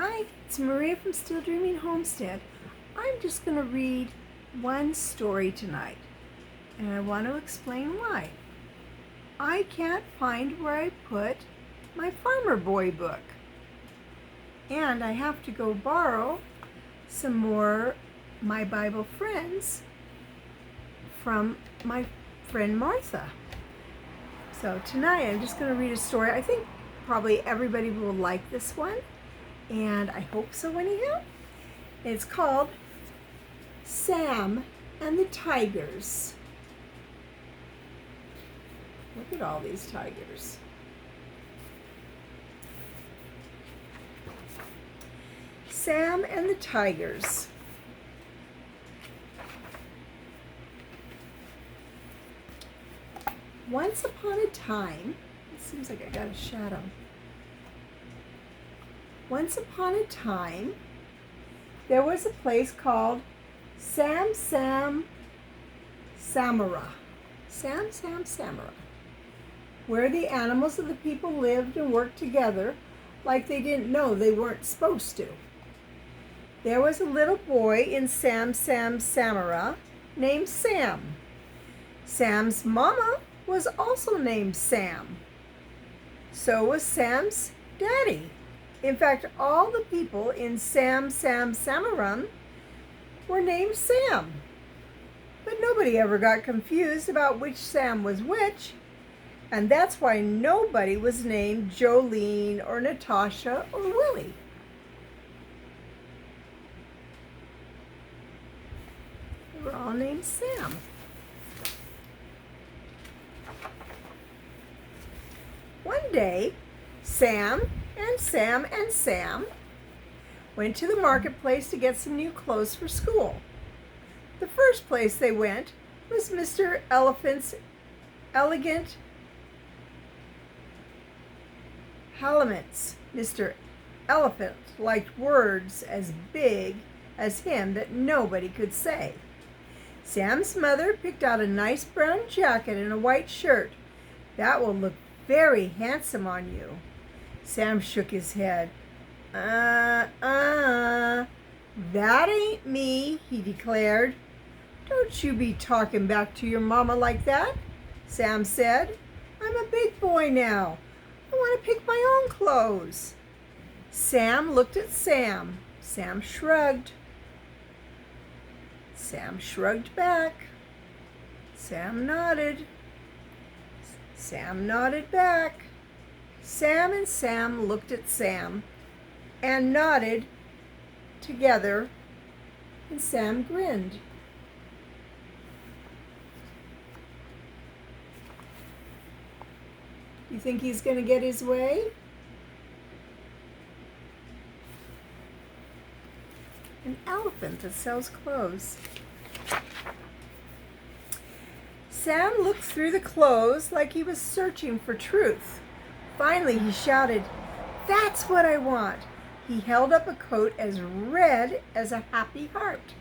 Hi, it's Maria from Still Dreaming Homestead. I'm just going to read one story tonight, and I want to explain why. I can't find where I put my Farmer Boy book, and I have to go borrow some more My Bible Friends from my friend Martha. So tonight I'm just going to read a story. I think probably everybody will like this one, and I hope so anyhow. It's called Sam and the Tigers. Look at all these tigers. Sam and the Tigers. Once upon a time, it seems like I got a shadow. Once upon a time, there was a place called Samara, where the animals of the people lived and worked together like they didn't know they weren't supposed to. There was a little boy in Samara named Sam. Sam's mama was also named Sam. So was Sam's daddy. In fact, all the people in Samara were named Sam. But nobody ever got confused about which Sam was which, and that's why nobody was named Jolene or Natasha or Willie. They were all named Sam. One day, Sam went to the marketplace to get some new clothes for school. The first place they went was Mr. Elephant's elegant haliaments. Mr. Elephant liked words as big as him that nobody could say. Sam's mother picked out a nice brown jacket and a white shirt. That will look very handsome on you. Sam shook his head. That ain't me, he declared. Don't you be talking back to your mama like that, Sam said. I'm a big boy now. I want to pick my own clothes. Sam looked at Sam. Sam shrugged. Sam shrugged back. Sam nodded. Sam nodded back. Sam and Sam looked at Sam and nodded together, and Sam grinned. You think he's going to get his way? An elephant that sells clothes. Sam looked through the clothes like he was searching for truth. Finally, he shouted, "That's what I want!" He held up a coat as red as a happy heart.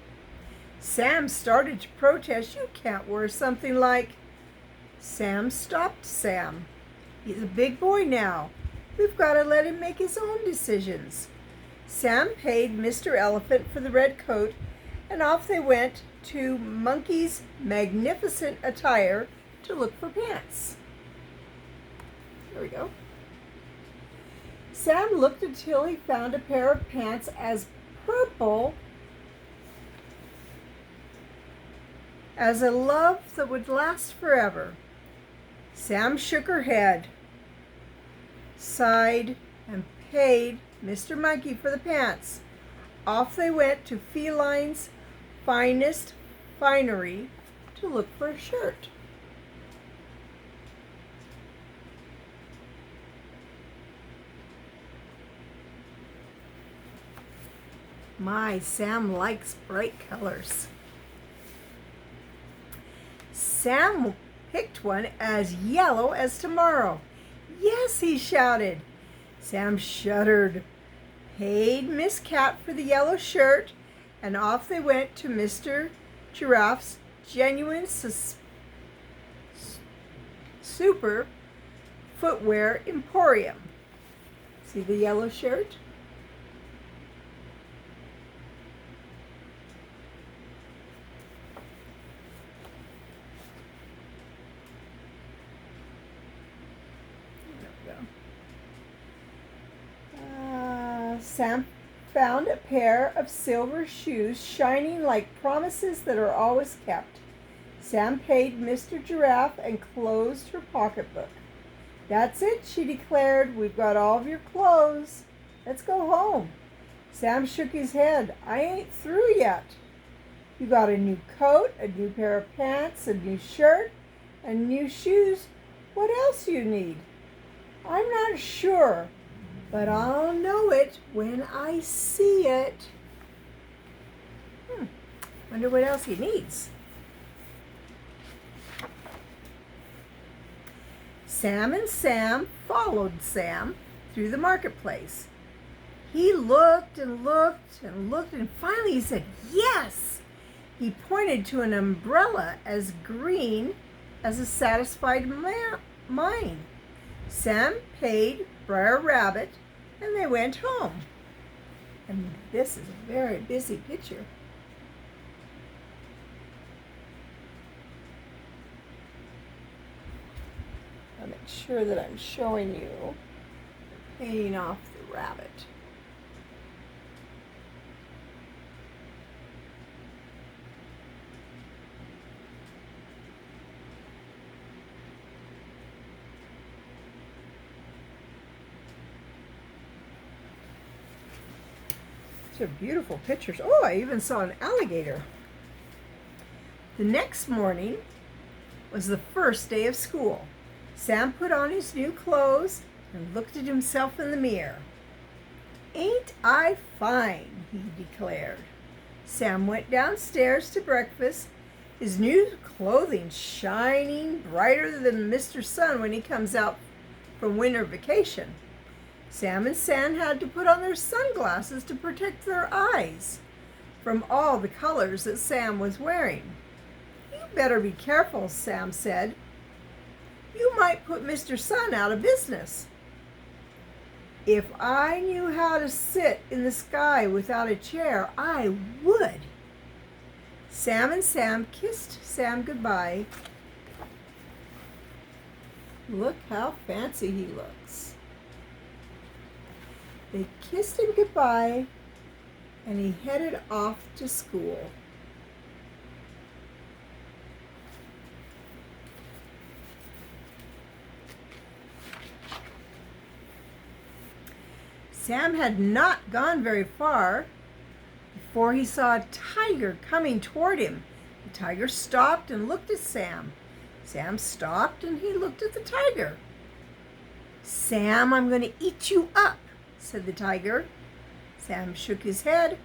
Sam started to protest. "You can't wear something like..." Sam stopped Sam. "He's a big boy now. We've got to let him make his own decisions." Sam paid Mr. Elephant for the red coat, and off they went to Monkey's magnificent attire to look for pants. There we go. Sam looked until he found a pair of pants as purple as a love that would last forever. Sam shook her head, sighed, and paid Mr. Monkey for the pants. Off they went to Feline's finest finery to look for a shirt. My, Sam likes bright colors. Sam picked one as yellow as tomorrow. "Yes," he shouted. Sam shuddered, paid Miss Cat for the yellow shirt, and off they went to Mr. Giraffe's genuine super footwear emporium. See the yellow shirt? Sam found a pair of silver shoes shining like promises that are always kept. Sam paid Mr. Giraffe and closed her pocketbook. "That's it," she declared. "We've got all of your clothes. Let's go home." Sam shook his head. "I ain't through yet." "You got a new coat, a new pair of pants, a new shirt, and new shoes. What else you need?" "I'm not sure, but I'll know it when I see it." Wonder what else he needs. Sam and Sam followed Sam through the marketplace. He looked and looked and looked, and finally he said, "Yes!" He pointed to an umbrella as green as a satisfied mind. Sam paid Brer Rabbit, and they went home. And this is a very busy picture. I'll make sure that I'm showing you paying off the rabbit. These are beautiful pictures. Oh, I even saw an alligator. The next morning was the first day of school. Sam put on his new clothes and looked at himself in the mirror. "Ain't I fine?" he declared. Sam went downstairs to breakfast, his new clothing shining brighter than Mr. Sun when he comes out from winter vacation. Sam and Sam had to put on their sunglasses to protect their eyes from all the colors that Sam was wearing. "You better be careful," Sam said. "You might put Mr. Sun out of business." "If I knew how to sit in the sky without a chair, I would." Sam and Sam kissed Sam goodbye. Look how fancy he looks. They kissed him goodbye, and he headed off to school. Sam had not gone very far before he saw a tiger coming toward him. The tiger stopped and looked at Sam. Sam stopped and he looked at the tiger. "Sam, I'm going to eat you up," said the tiger. Sam shook his head.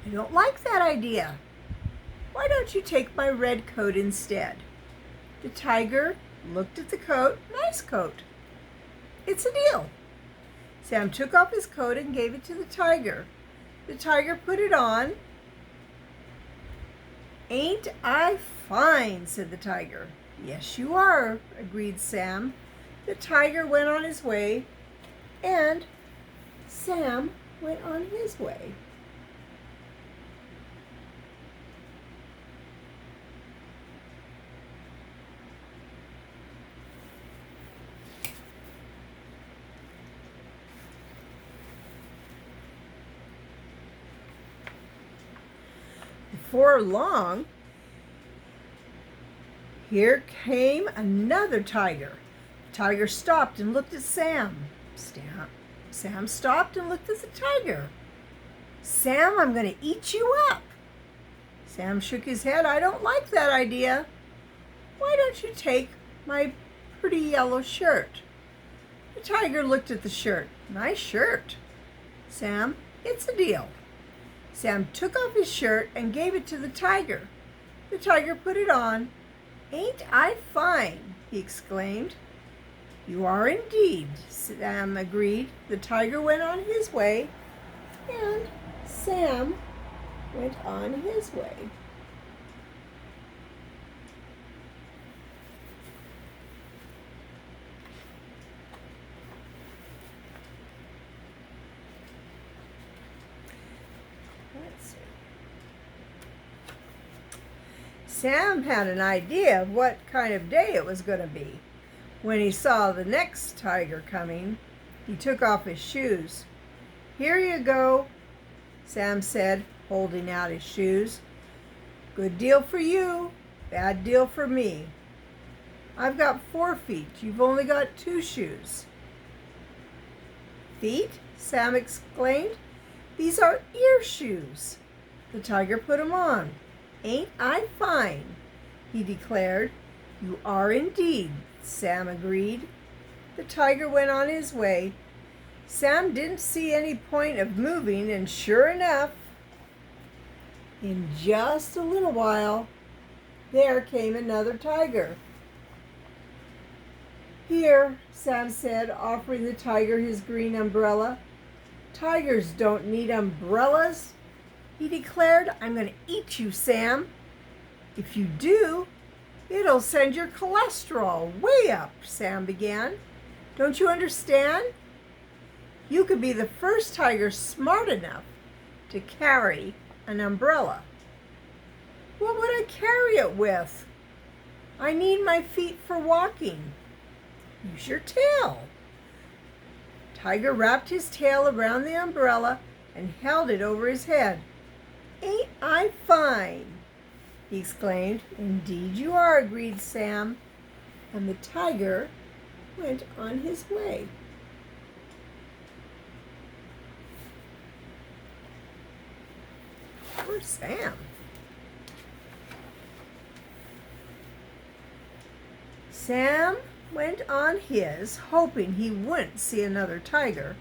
"I don't like that idea. Why don't you take my red coat instead?" The tiger looked at the coat. "Nice coat. It's a deal." Sam took off his coat and gave it to the tiger. The tiger put it on. "Ain't I fine?" said the tiger. "Yes, you are," agreed Sam. The tiger went on his way, and Sam went on his way. Before long, here came another tiger. The tiger stopped and looked at Sam. Sam stopped and looked at the tiger. "Sam, I'm going to eat you up." Sam shook his head. "I don't like that idea. Why don't you take my pretty yellow shirt?" The tiger looked at the shirt. "Nice shirt." "Sam, it's a deal." Sam took off his shirt and gave it to the tiger. The tiger put it on. "Ain't I fine?" he exclaimed. "You are indeed," Sam agreed. The tiger went on his way, and Sam went on his way. Sam had an idea of what kind of day it was going to be. When he saw the next tiger coming, he took off his shoes. Here you go, Sam said, holding out his shoes. Good deal for you, bad deal for me. I've got 4 feet. You've only got 2 shoes. Feet? Sam exclaimed. These are ear shoes. The tiger put 'em on. Ain't I fine? He declared. You are indeed, Sam agreed. The tiger went on his way. Sam didn't see any point of moving, and sure enough, in just a little while, there came another tiger. Here, Sam said, offering the tiger his green umbrella. Tigers don't need umbrellas, he declared. I'm going to eat you, Sam. If you do, it'll send your cholesterol way up, Sam began. Don't you understand? You could be the first tiger smart enough to carry an umbrella. What would I carry it with? I need my feet for walking. Use your tail. Tiger wrapped his tail around the umbrella and held it over his head. Ain't I fine? He exclaimed. Indeed you are, agreed Sam. And the tiger went on his way. Poor Sam. Sam went on his, hoping he wouldn't see another tiger.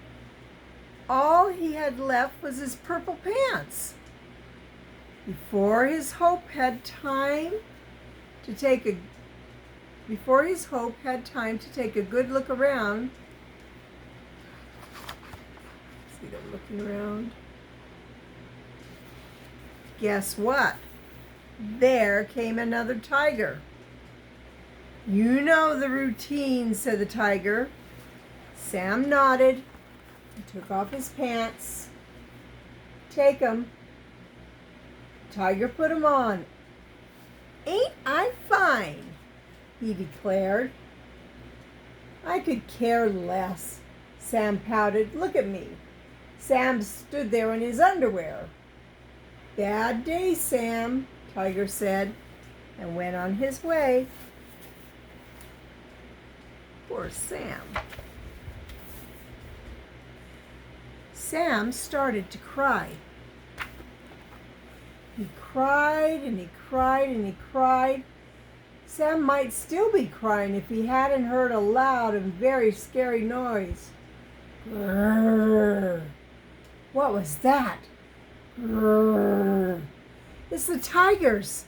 All he had left was his purple pants. Before his hope had time to take a good look around. See them looking around. Guess what? There came another tiger. You know the routine, said the tiger. Sam nodded and took off his pants. Take 'em. The tiger put 'em on. Ain't I fine? He declared. I could care less, Sam pouted. Look at me. Sam stood there in his underwear. Bad day, Sam, Tiger said, and went on his way. Poor Sam. Sam started to cry. He cried and he cried and he cried. Sam might still be crying if he hadn't heard a loud and very scary noise. Grrr. What was that? Grrr. It's the tigers.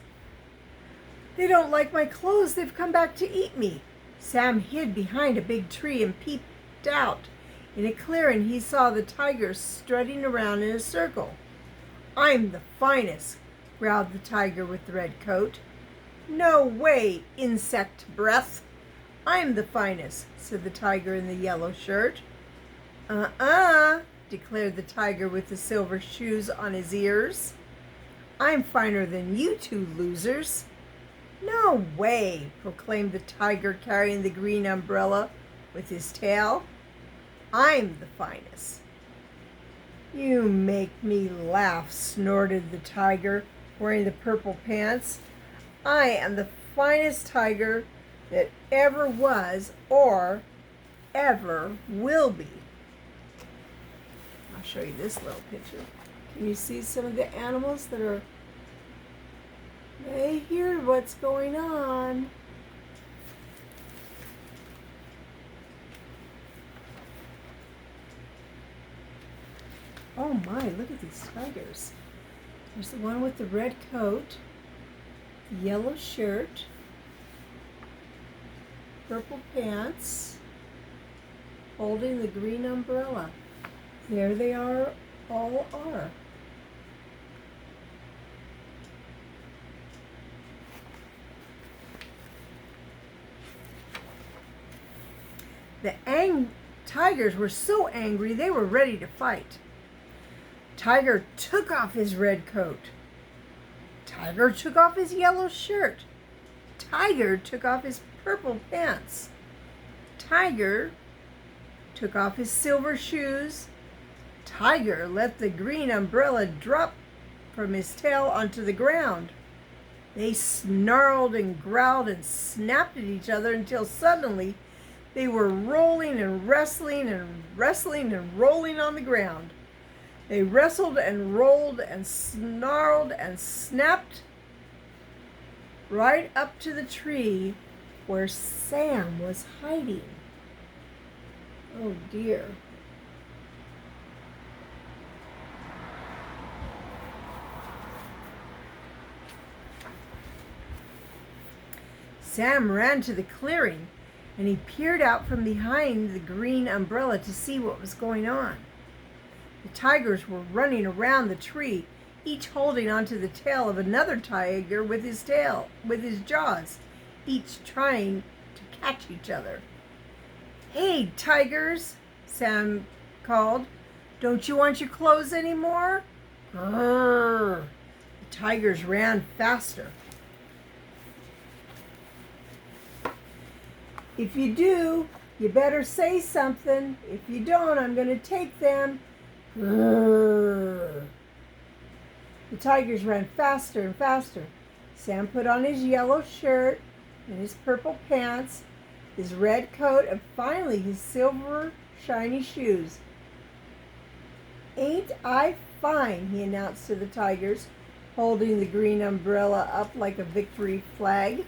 They don't like my clothes. They've come back to eat me. Sam hid behind a big tree and peeped out. In a clearing, he saw the tigers strutting around in a circle. I'm the finest, growled the tiger with the red coat. No way, insect breath. I'm the finest, said the tiger in the yellow shirt. Declared the tiger with the silver shoes on his ears. I'm finer than you two losers. No way, proclaimed the tiger carrying the green umbrella with his tail. I'm the finest. You make me laugh, snorted the tiger, wearing the purple pants. I am the finest tiger that ever was or ever will be. I'll show you this little picture. Can you see some of the animals that are, they hear what's going on. Oh my, look at these tigers. There's the one with the red coat, the yellow shirt, purple pants, holding the green umbrella. There they are, all are. The tigers were so angry they were ready to fight. Tiger took off his red coat. Tiger took off his yellow shirt. Tiger took off his purple pants. Tiger took off his silver shoes. Tiger let the green umbrella drop from his tail onto the ground. They snarled and growled and snapped at each other until suddenly they were rolling and wrestling and wrestling and rolling on the ground. They wrestled and rolled and snarled and snapped right up to the tree where Sam was hiding. Oh dear. Sam ran to the clearing and he peered out from behind the green umbrella to see what was going on. The tigers were running around the tree, each holding onto the tail of another tiger with his jaws, each trying to catch each other. "Hey, tigers," Sam called. "Don't you want your clothes anymore?" Grrr. The tigers ran faster. "If you do, you better say something. If you don't, I'm going to take them." Grrr. The tigers ran faster and faster. Sam put on his yellow shirt and his purple pants, his red coat, and finally his silver shiny shoes. "Ain't I fine?" he announced to the tigers, holding the green umbrella up like a victory flag.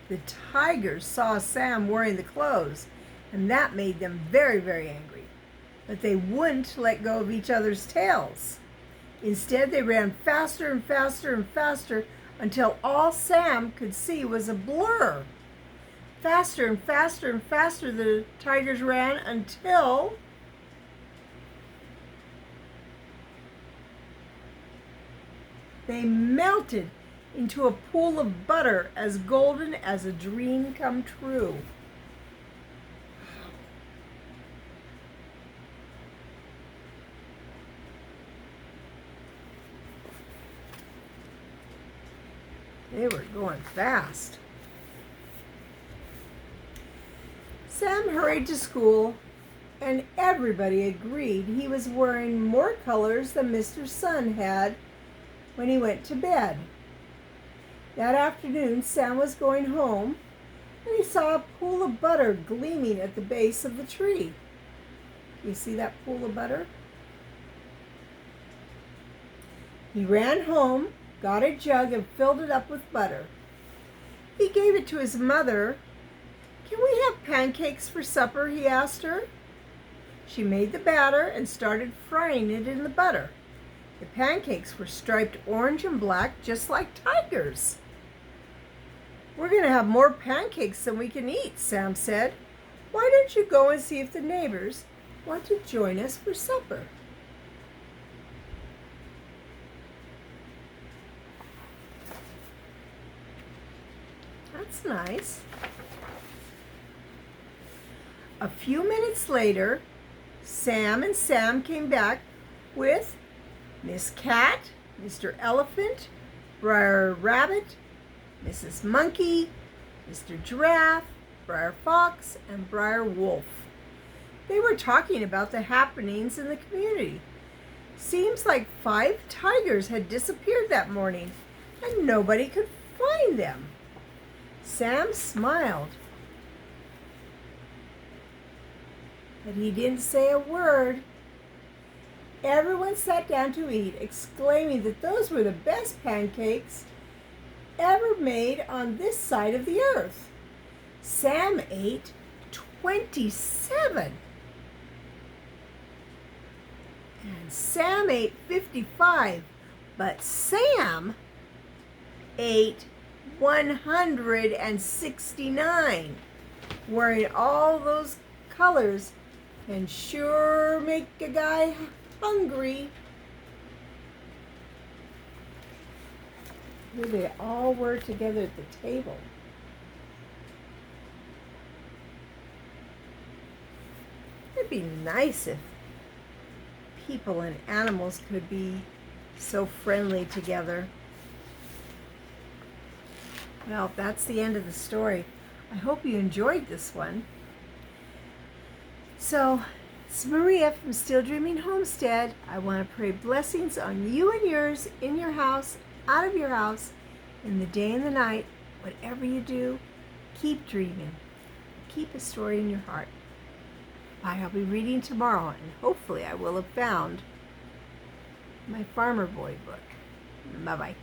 The tigers saw Sam wearing the clothes, and that made them very, very angry. But they wouldn't let go of each other's tails. Instead, they ran faster and faster and faster until all Sam could see was a blur. Faster and faster and faster the tigers ran until they melted into a pool of butter as golden as a dream come true. They were going fast. Sam hurried to school, and everybody agreed he was wearing more colors than Mr. Sun had when he went to bed. That afternoon, Sam was going home, and he saw a pool of butter gleaming at the base of the tree. You see that pool of butter? He ran home, got a jug, and filled it up with butter. He gave it to his mother. "Can we have pancakes for supper?" he asked her. She made the batter and started frying it in the butter. The pancakes were striped orange and black, just like Tiger's. "We're going to have more pancakes than we can eat," Sam said. "Why don't you go and see if the neighbors want to join us for supper?" That's nice. A few minutes later, Sam and Sam came back with Miss Cat, Mr. Elephant, Briar Rabbit, Mrs. Monkey, Mr. Giraffe, Briar Fox, and Briar Wolf. They were talking about the happenings in the community. Seems like 5 tigers had disappeared that morning, and nobody could find them. Sam smiled, but he didn't say a word. Everyone sat down to eat, exclaiming that those were the best pancakes ever made on this side of the earth. Sam ate 27. And Sam ate 55, but Sam ate 169. Wearing all those colors can sure make a guy hungry. Here they all were together at the table. It'd be nice if people and animals could be so friendly together. Well, that's the end of the story. I hope you enjoyed this one. So, it's Maria from Still Dreaming Homestead. I want to pray blessings on you and yours, in your house, out of your house, in the day and the night. Whatever you do, keep dreaming. Keep a story in your heart. Bye. I'll be reading tomorrow, and hopefully I will have found my Farmer Boy book. Bye-bye.